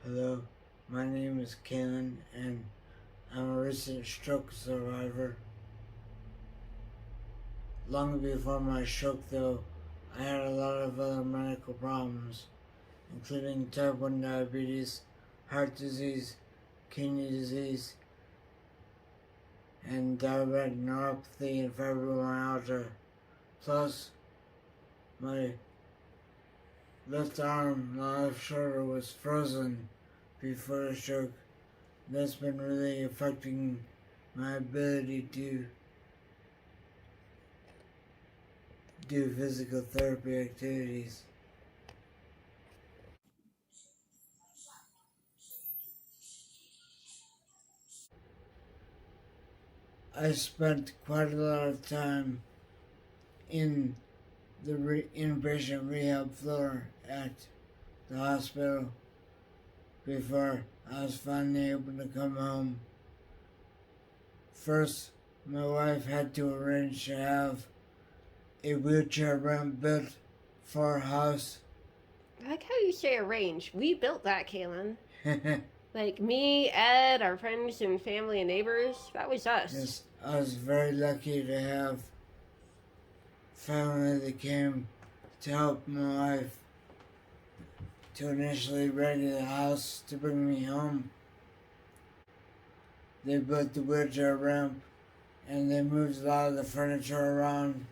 Hello, my name is Kaylin and I'm a recent stroke survivor. Long before my stroke though, I had a lot of other medical problems, including type 1 diabetes, heart disease, kidney disease, and diabetic neuropathy and fibromyalgia. Plus, my left arm, my left shoulder was frozen before the stroke. That's been really affecting my ability to do physical therapy activities. I spent quite a lot of time in the inpatient rehab floor at the hospital before I was finally able to come home. First, my wife had to arrange to have a wheelchair ramp built for our house. I like how you say arrange. We built that, Kaylin. Like me, Ed, our friends and family and neighbors. That was us. Yes, I was very lucky to have family that came to help my wife to initially ready the house to bring me home. They built the wheelchair ramp and they moved a lot of the furniture around,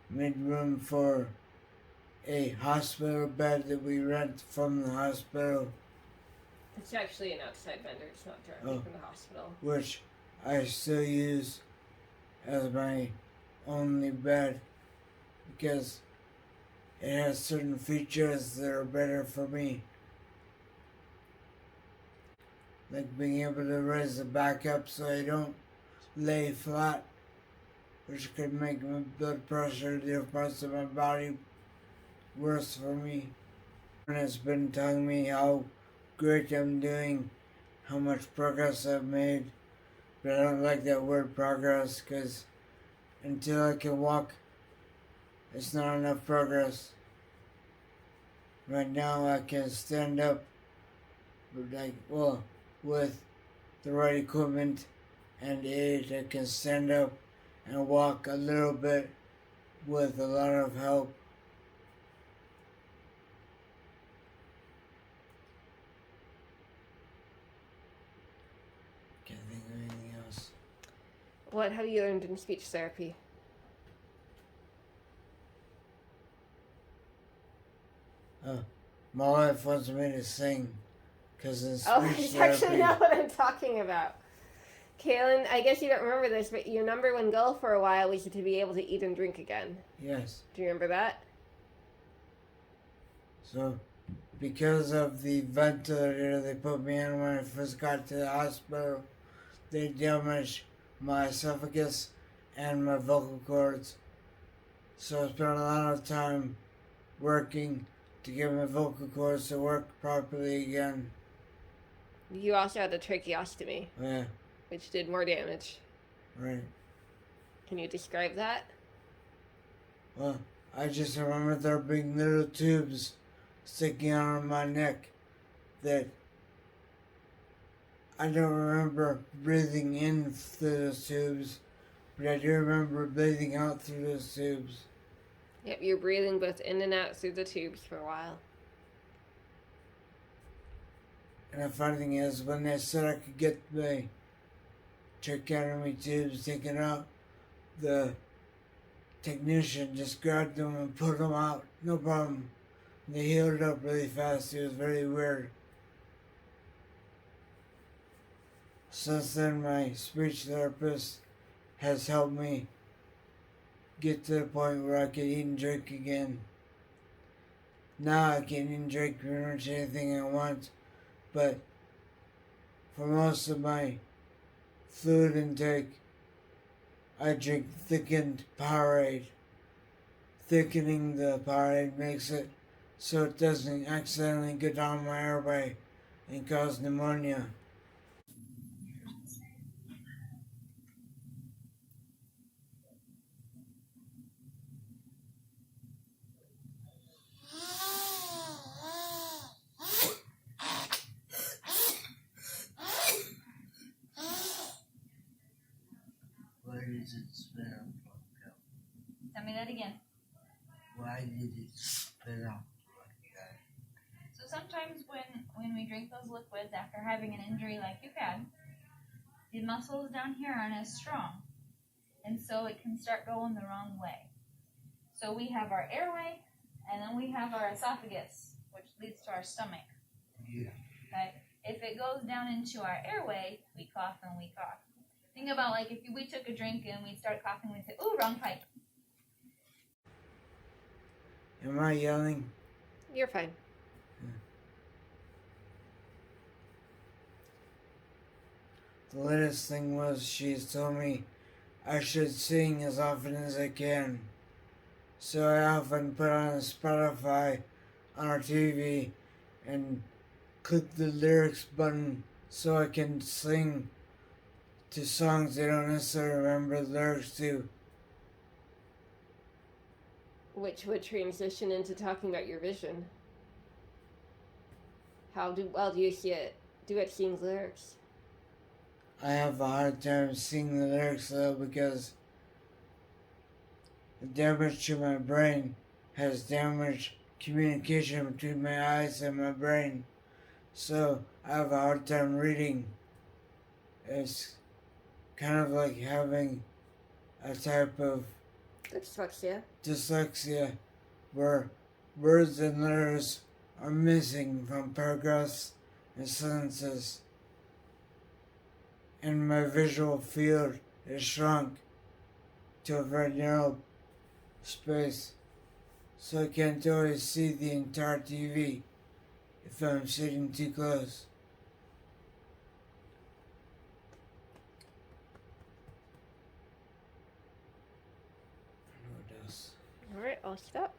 made room for a hospital bed that we rent from the hospital. It's actually an outside vendor. It's not directly from the hospital. Which I still use as my only bed because it has certain features that are better for me. Like being able to raise the back up so I don't lay flat, which could make my blood pressure in different parts of my body worse for me. And it's been telling me how great I'm doing, how much progress I've made, but I don't like that word progress because until I can walk, it's not enough progress. Right now I can stand up, but with the right equipment and aid, I can stand up and walk a little bit with a lot of help. Can't think of anything else. What have you learned in speech therapy? My wife wants me to sing because in speech it's therapy. actually not what I'm talking about. Kaylin, I guess you don't remember this, but your number one goal for a while was to be able to eat and drink again. Yes. Do you remember that? So, because of the ventilator they put me in when I first got to the hospital, they damaged my esophagus and my vocal cords. So I spent a lot of time working to get my vocal cords to work properly again. You also had the tracheostomy. Yeah. Which did more damage. Right. Can you describe that? Well, I just remember there being little tubes sticking out of my neck that I don't remember breathing in through those tubes, but I do remember breathing out through those tubes. Yep, you're breathing both in and out through the tubes for a while. And the funny thing is, when they said I could get the tracheotomy tubes taken out, the technician just grabbed them and put them out, no problem. They healed up really fast. It was very weird. Since then, my speech therapist has helped me get to the point where I can eat and drink again. Now I can eat and drink pretty much anything I want, but for most of my fluid intake, I drink thickened Powerade. Thickening the Powerade makes it so it doesn't accidentally get down my airway and cause pneumonia. it spit out like that? Tell me that again. Why did it spit out like that? So sometimes when we drink those liquids after having an injury like you've had, the muscles down here aren't as strong. And so it can start going the wrong way. So we have our airway, and then we have our esophagus, which leads to our stomach. Yeah. Okay? If it goes down into our airway, we cough and we cough. Think about like if we took a drink and we start coughing, we'd say, "Ooh, wrong pipe." Am I yelling? You're fine. The latest thing was she's told me I should sing as often as I can. So I often put on Spotify on our TV and click the lyrics button so I can sing to songs I don't necessarily remember the lyrics to. Which would transition into talking about your vision. How well do you see it? Do it sing lyrics? I have a hard time singing the lyrics though because the damage to my brain has damaged communication between my eyes and my brain. So I have a hard time reading. It's kind of like having a type of dyslexia where words and letters are missing from paragraphs and sentences. And my visual field is shrunk to a very narrow space, so I can't always see the entire TV if I'm sitting too close. What else? Alright, I'll stop.